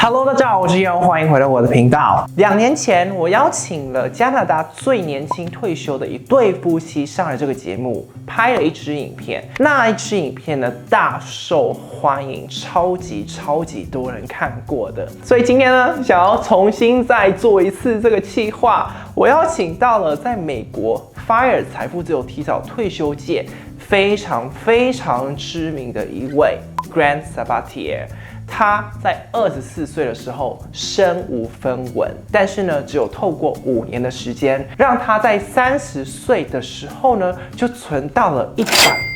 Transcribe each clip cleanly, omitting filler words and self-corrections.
Hello， 大家好，我是Yale，欢迎回到我的频道。2年前，我邀请了加拿大最年轻退休的一对夫妻上来这个节目，拍了一支影片。那一支影片呢，大受欢迎，超级多人看过的。所以今天呢，想要重新再做一次这个企划，我邀请到了在美国FIRE 财富自由提早退休界非常知名的一位 Grant Sabatier。他在24岁的时候身无分文，但是呢，只有透过5年的时间，让他在30岁的时候呢，就存到了100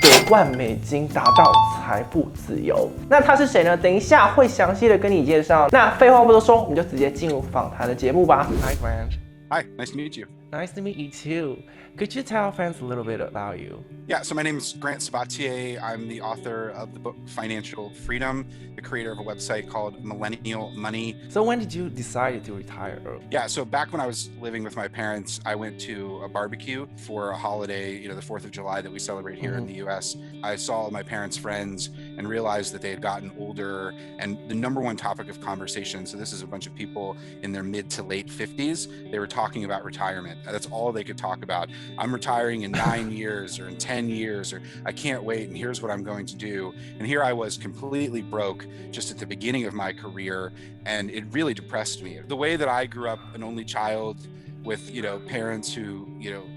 多万美金，达到财富自由。那他是谁呢？等一下会详细的跟你介绍。那废话不多说，我们就直接进入访谈的节目吧。Hi Grant. Hi, nice to meet you. Nice to meet you too. Could you tell fans a little bit about you? Yeah, so my name is Grant Sabatier. I'm the author of the book Financial Freedom, the creator of a website called Millennial Money. So when did you decide to retire early? Yeah, so back when I was living with my parents, I went to a barbecue for a holiday, the 4th of July that we celebrate here in the US. I saw my parents' friends and realized that they had gotten older, and the number one topic of conversation, so this is a bunch of people in their mid to late 50s, they were talking about retirement. That's all they could talk about. I'm retiring in 9 years or in 10 years, or I can't wait, and here's what I'm going to do. And here I was completely broke just at the beginning of my career, and it really depressed me. The way that I grew up, an only child with parents who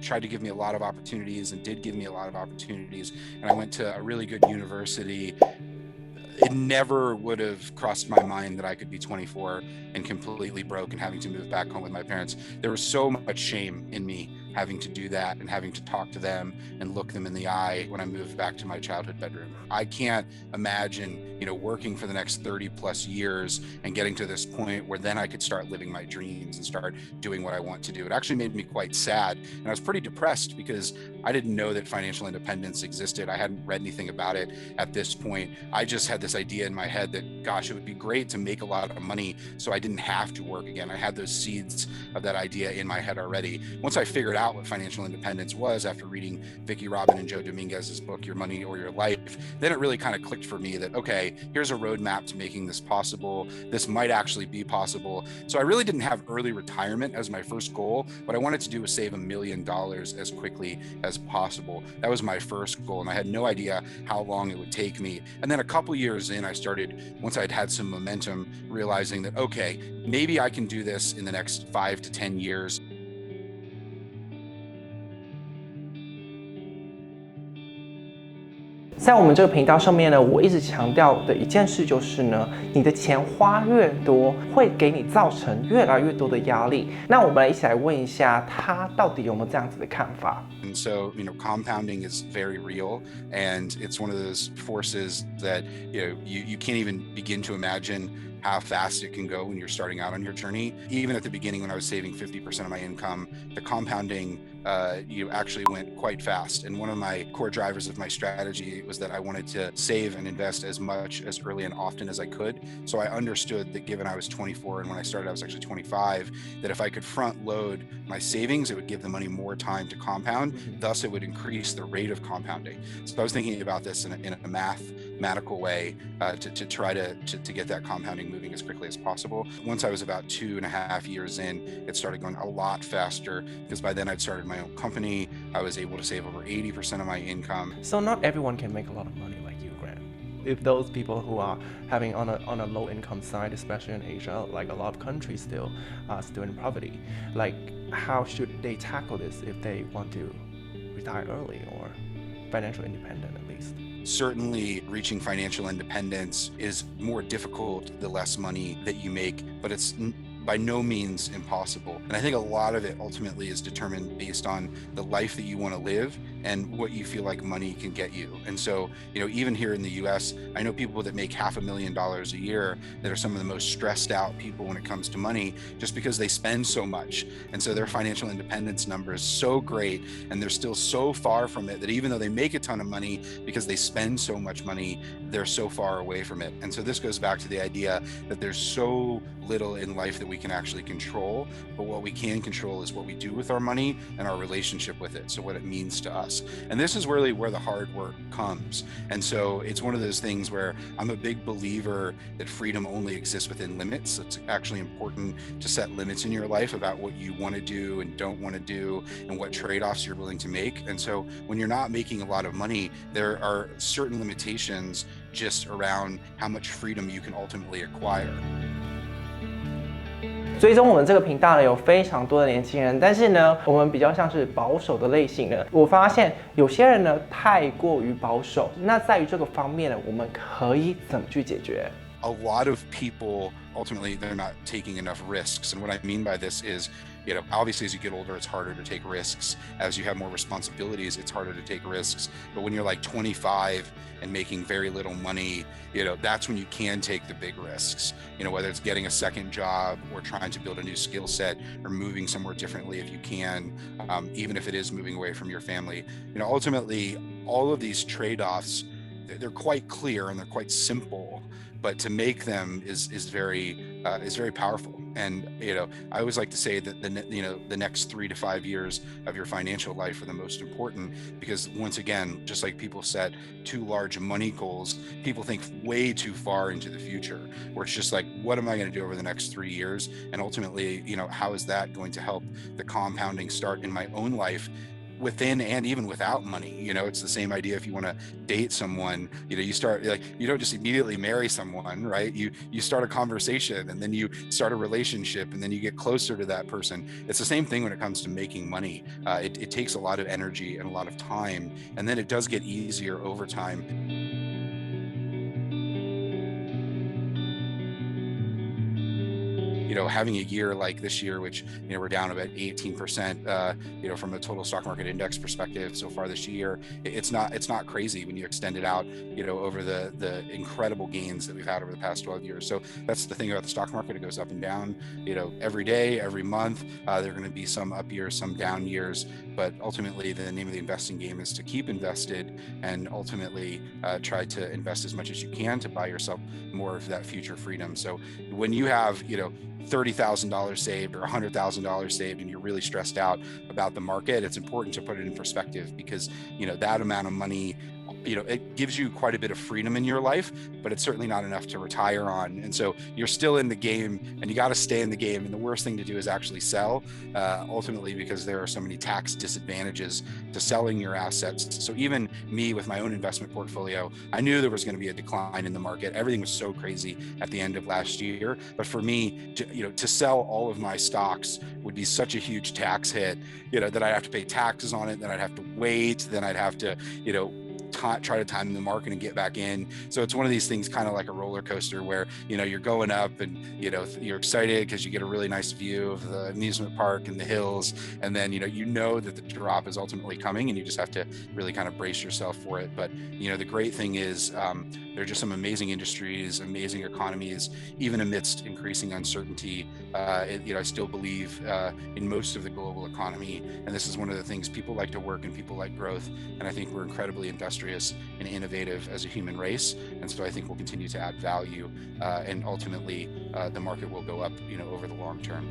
tried to give me a lot of opportunities and did give me a lot of opportunities, and I went to a really good university. It never would have crossed my mind that I could be 24 and completely broke and having to move back home with my parents. There was so much shame in me having to do that and having to talk to them and look them in the eye when I moved back to my childhood bedroom. I can't imagine, working for the next 30 plus years and getting to this point where then I could start living my dreams and start doing what I want to do. It actually made me quite sad. And I was pretty depressed because I didn't know that financial independence existed. I hadn't read anything about it at this point. I just had this idea in my head that, gosh, it would be great to make a lot of money so I didn't have to work again. I had those seeds of that idea in my head already. Once I figured out what financial independence was after reading Vicki Robin and Joe Dominguez's book, Your Money or Your Life, then it really kind of clicked for me that, okay, here's a roadmap to making this possible. This might actually be possible. So I really didn't have early retirement as my first goal. What I wanted to do was save $1 million as quickly as possible. That was my first goal, and I had no idea how long it would take me. And then a couple years in, I started, once I'd had some momentum, realizing that, okay, maybe I can do this in the next 5 to 10 years. 在我们这个频道上面呢，我一直强调的一件事就是呢，你的钱花越多，会给你造成越来越多的压力。那我们来一起来问一下，他到底有没有这样子的看法？ And so, compounding is very real, and it's one of those forces that you can't even begin to imagine how fast it can go when you're starting out on your journey. Even at the beginning, when I was saving 50% of my income, the compounding actually went quite fast. And one of my core drivers of my strategy was that I wanted to save and invest as much as early and often as I could. So I understood that given I was 24 and when I started I was actually 25, that if I could front load my savings, it would give the money more time to compound. Thus, it would increase the rate of compounding. So I was thinking about this in a mathematical way to try to get that compounding moving as quickly as possible. Once I was about 2.5 years in, it started going a lot faster because by then I'd started my own company. I was able to save over 80% of my income. So not everyone can make a lot of money like you, Grant. If those people who are having on a low income side, especially in Asia, like a lot of countries still in poverty, like how should they tackle this if they want to retire early or financially independent at least? Certainly, reaching financial independence is more difficult the less money that you make, but it's by no means impossible. And I think a lot of it ultimately is determined based on the life that you want to live and what you feel like money can get you. And so, even here in the US, I know people that make $500,000 a year that are some of the most stressed out people when it comes to money, just because they spend so much. And so their financial independence number is so great, and they're still so far from it that even though they make a ton of money, because they spend so much money, they're so far away from it. And so this goes back to the idea that there's so little in life that we we can actually control, but what we can control is what we do with our money and our relationship with it. So what it means to us. And this is really where the hard work comes. And so it's one of those things where I'm a big believer that freedom only exists within limits. It's actually important to set limits in your life about what you want to do and don't want to do and what trade-offs you're willing to make. And so when you're not making a lot of money, there are certain limitations just around how much freedom you can ultimately acquire. 追踪我们这个频道呢，有非常多的年轻人，但是呢，我们比较像是保守的类型的。我发现有些人呢太过于保守，那在于这个方面呢，我们可以怎么去解决？ A lot of people ultimately they're not taking enough risks, and what I mean by this is, obviously as you get older, it's harder to take risks. As you have more responsibilities, it's harder to take risks. But when you're like 25 and making very little money, that's when you can take the big risks. Whether it's getting a second job or trying to build a new skill set or moving somewhere differently if you can, even if it is moving away from your family. Ultimately, all of these trade-offs, they're quite clear and they're quite simple, but to make them is very powerful. And I always like to say that the next 3 to 5 years of your financial life are the most important, because once again, just like people set too large money goals, people think way too far into the future, where it's just like, what am I going to do over the next 3 years? And ultimately, how is that going to help the compounding start in my own life, within and even without money? It's the same idea. If you want to date someone, you start, you don't just immediately marry someone, right? You start a conversation, and then you start a relationship, and then you get closer to that person. It's the same thing when it comes to making money. It takes a lot of energy and a lot of time, and then it does get easier over time. Having a year like this year, which we're down about 18%, from a total stock market index perspective so far this year, it's not crazy when you extend it out, over the incredible gains that we've had over the past 12 years. So that's the thing about the stock market; it goes up and down, every day, every month. There are going to be some up years, some down years, but ultimately, the name of the investing game is to keep invested and ultimately try to invest as much as you can to buy yourself more of that future freedom. So when you have, $30,000 saved or $100,000 saved, and you're really stressed out about the market, it's important to put it in perspective, because that amount of money, it gives you quite a bit of freedom in your life, but it's certainly not enough to retire on. And so you're still in the game, and you got to stay in the game. And the worst thing to do is actually sell, ultimately, because there are so many tax disadvantages to selling your assets. So even me with my own investment portfolio, I knew there was going to be a decline in the market. Everything was so crazy at the end of last year. But for me, to sell all of my stocks would be such a huge tax hit, that I'd have to pay taxes on it, then I'd have to wait, then I'd have to, try to time the market and get back in. So it's one of these things, kind of like a roller coaster, where you're going up, and you're excited because you get a really nice view of the amusement park and the hills, and then that the drop is ultimately coming, and you just have to really kind of brace yourself for it. But the great thing is, there are just some amazing industries, amazing economies, even amidst increasing uncertainty. I still believe in most of the global economy, and this is one of the things: people like to work and people like growth, and I think we're incredibly industrious and innovative as a human race. And so I think we'll continue to add value, and ultimately the market will go up, over the long term.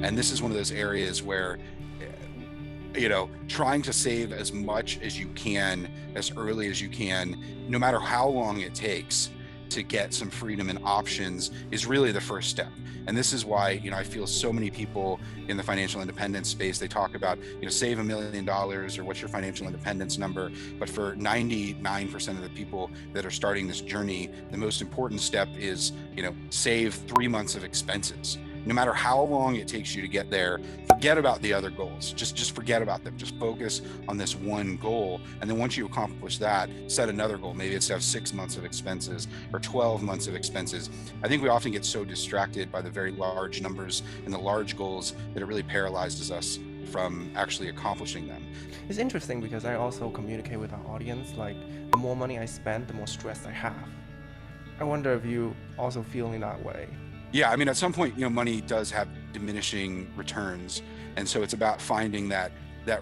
And this is one of those areas where, trying to save as much as you can, as early as you can, no matter how long it takes to get some freedom and options, is really the first step. And this is why, I feel so many people in the financial independence space, they talk about, save $1 million, or what's your financial independence number. But for 99% of the people that are starting this journey, the most important step is, save 3 months of expenses. No matter how long it takes you to get there, forget about the other goals. Just forget about them. Just focus on this one goal. And then once you accomplish that, set another goal. Maybe it's to have 6 months of expenses or 12 months of expenses. I think we often get so distracted by the very large numbers and the large goals that it really paralyzes us from actually accomplishing them. It's interesting because I also communicate with our audience, like, the more money I spend, the more stress I have. I wonder if you also feeling that way. Yeah, I mean, at some point, money does have diminishing returns. And so it's about finding that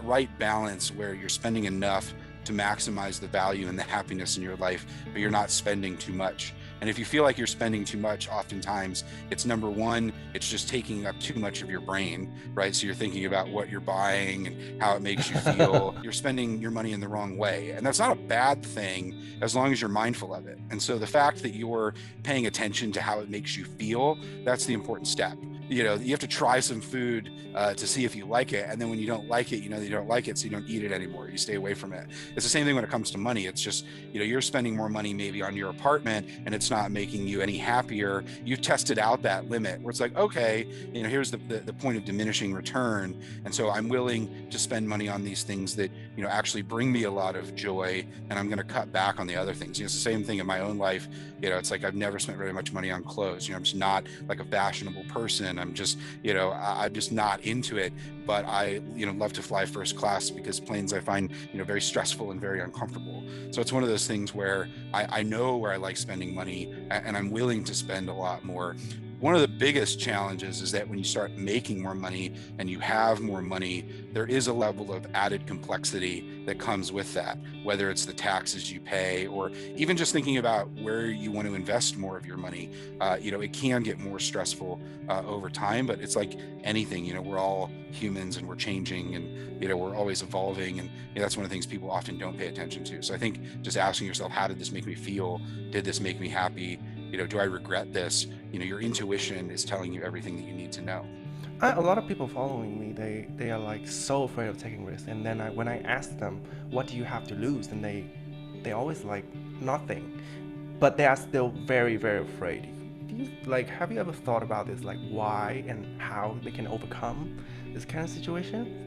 right balance where you're spending enough to maximize the value and the happiness in your life, but you're not spending too much. And if you feel like you're spending too much, oftentimes it's number one, it's just taking up too much of your brain, right? So you're thinking about what you're buying and how it makes you feel. You're spending your money in the wrong way. And that's not a bad thing as long as you're mindful of it. And so the fact that you're paying attention to how it makes you feel, that's the important step. You have to try some food to see if you like it. And then when you don't like it, you know that you don't like it, so you don't eat it anymore. You stay away from it. It's the same thing when it comes to money. It's just, you're spending more money maybe on your apartment and it's not making you any happier. You've tested out that limit where it's like, okay, here's the point of diminishing return. And so I'm willing to spend money on these things that, actually bring me a lot of joy, and I'm going to cut back on the other things. It's the same thing in my own life. It's like I've never spent very much money on clothes. I'm just not like a fashionable person. I'm just, I'm just not into it. But I, love to fly first class because planes I find, very stressful and very uncomfortable. So it's one of those things where I know where I like spending money, and I'm willing to spend a lot more. One of the biggest challenges is that when you start making more money and you have more money, there is a level of added complexity that comes with that, whether it's the taxes you pay or even just thinking about where you want to invest more of your money. It can get more stressful over time, but it's like anything, we're all humans and we're changing and, we're always evolving. And that's one of the things people often don't pay attention to. So I think just asking yourself, how did this make me feel? Did this make me happy? Do I regret this? Your intuition is telling you everything that you need to know. A lot of people following me, they are like so afraid of taking risks. And then when I ask them, what do you have to lose? And they always like nothing, but they are still very, very afraid. Have you ever thought about this, like why and how they can overcome this kind of situation?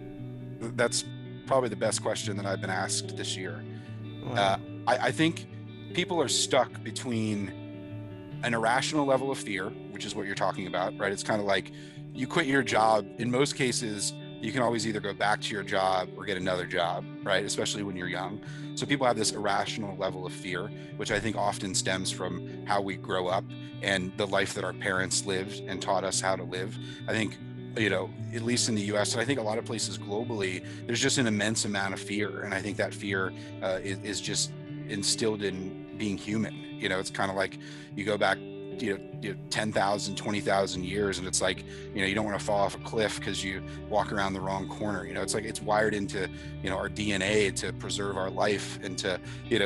That's probably the best question that I've been asked this year. Wow. I think people are stuck between an irrational level of fear, which is what you're talking about, right? It's kind of like you quit your job. In most cases, you can always either go back to your job or get another job, right? Especially when you're young. So people have this irrational level of fear, which I think often stems from how we grow up and the life that our parents lived and taught us how to live. I think, at least in the US, and I think a lot of places globally, there's just an immense amount of fear. And I think that fear is just instilled in being human. It's kind of like you go back 10,000, 20,000 years, and it's like, you don't want to fall off a cliff because you walk around the wrong corner. It's like it's wired into, our DNA to preserve our life and to,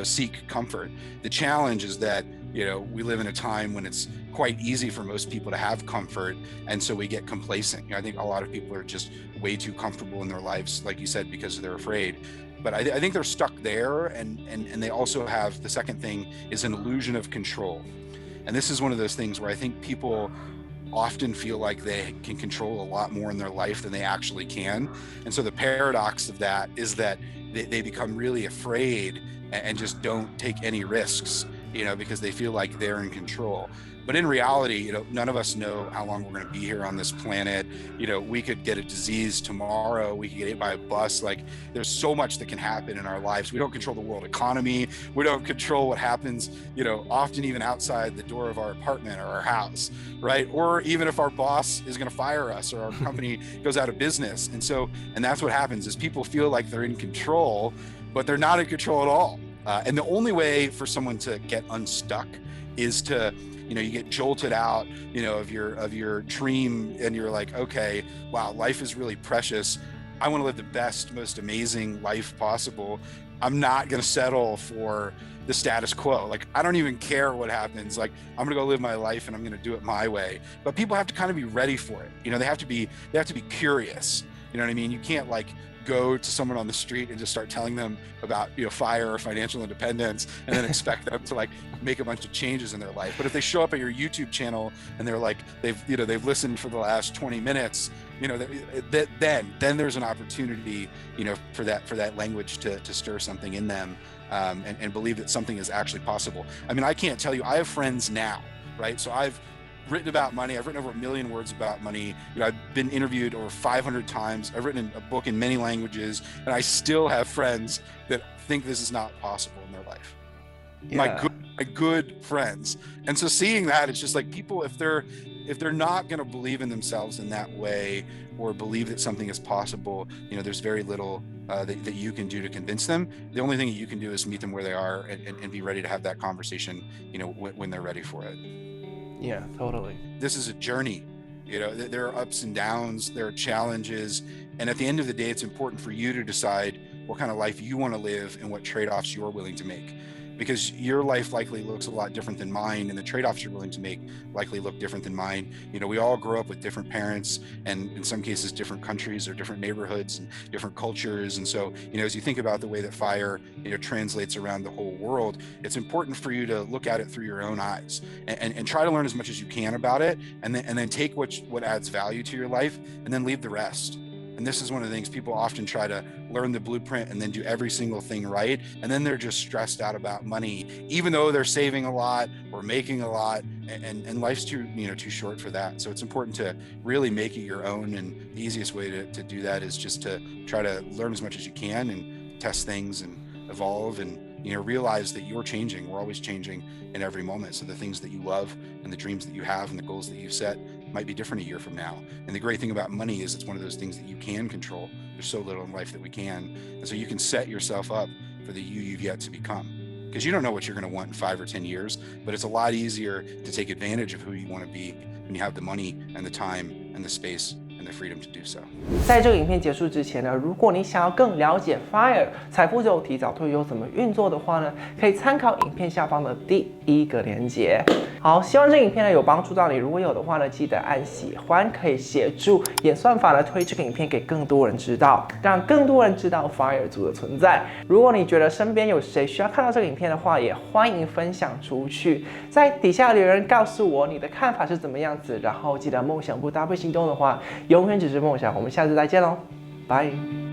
seek comfort. The challenge is that, we live in a time when it's quite easy for most people to have comfort. And so we get complacent. I think a lot of people are just way too comfortable in their lives, like you said, because they're afraid. But I think they're stuck there. And they also have, the second thing is an illusion of control. And this is one of those things where I think people often feel like they can control a lot more in their life than they actually can. And so the paradox of that is that they become really afraid and just don't take any risks, because they feel like they're in control. But in reality, none of us know how long we're going to be here on this planet. We could get a disease tomorrow. We could get hit by a bus. Like, there's so much that can happen in our lives. We don't control the world economy. We don't control what happens, often even outside the door of our apartment or our house, right? Or even if our boss is going to fire us or our company goes out of business. And that's what happens is people feel like they're in control, but they're not in control at all. And the only way for someone to get unstuck is to, you get jolted out, of your dream, and you're like, okay, wow, life is really precious. I want to live the best, most amazing life possible. I'm not going to settle for the status quo. Like, I don't even care what happens. Like, I'm going to go live my life and I'm going to do it my way. But people have to kind of be ready for it. They have to be curious. You know what I mean? You can't go to someone on the street and just start telling them about FIRE or financial independence and then expect them to make a bunch of changes in their life. But if they show up at your YouTube channel and they're like, they've listened for the last 20 minutes, then there's an opportunity, for that language to stir something in them, and believe that something is actually possible. I mean, I can't tell you, I have friends now, right? So I've written about money. I've written over 1 million words about money. I've been interviewed over 500 times. I've written a book in many languages, and I still have friends that think this is not possible in their life. Yeah. My good like good friends. And so seeing that, it's just like people, if they're not going to believe in themselves in that way or believe that something is possible, there's very little that you can do to convince them. The only thing that you can do is meet them where they are and be ready to have that conversation, when they're ready for it. Yeah, totally. This is a journey. There are ups and downs, there are challenges. And at the end of the day, it's important for you to decide what kind of life you want to live and what trade-offs you're willing to make. Because your life likely looks a lot different than mine, and the trade-offs you're willing to make likely look different than mine. We all grow up with different parents, and in some cases different countries or different neighborhoods and different cultures. And so, as you think about the way that FIRE, translates around the whole world, it's important for you to look at it through your own eyes and try to learn as much as you can about it, and then take what adds value to your life, and then leave the rest. And this is one of the things people often try to learn the blueprint and then do every single thing right. And then they're just stressed out about money, even though they're saving a lot or making a lot, and life's too short for that. So it's important to really make it your own. And the easiest way to do that is just to try to learn as much as you can and test things and evolve and realize that you're changing. We're always changing in every moment. So the things that you love and the dreams that you have and the goals that you've set might be different a year from now. And the great thing about money is it's one of those things that you can control. There's so little in life that we can. And so you can set yourself up for the you've yet to become. Because you don't know what you're going to want in 5 or 10 years, but it's a lot easier to take advantage of who you want to be when you have the money and the time and the space and the freedom to do so. 在这个影片结束之前呢，如果你想要更了解 FIRE 财富自由提早退休怎么运作的话呢，可以参考影片下方的第一个连结。好，希望这个影片呢有帮助到你，如果有的话呢，记得按喜欢，可以协助演算法呢推这个影片给更多人知道，让更多人知道 FIRE 族的存在。如果你觉得身边有谁需要看到这个影片的话，也欢迎分享出去，在底下留言告诉我你的看法是怎么样子，然后记得梦想不搭配行动的话，永远只是梦想。我们下次再见喽，拜。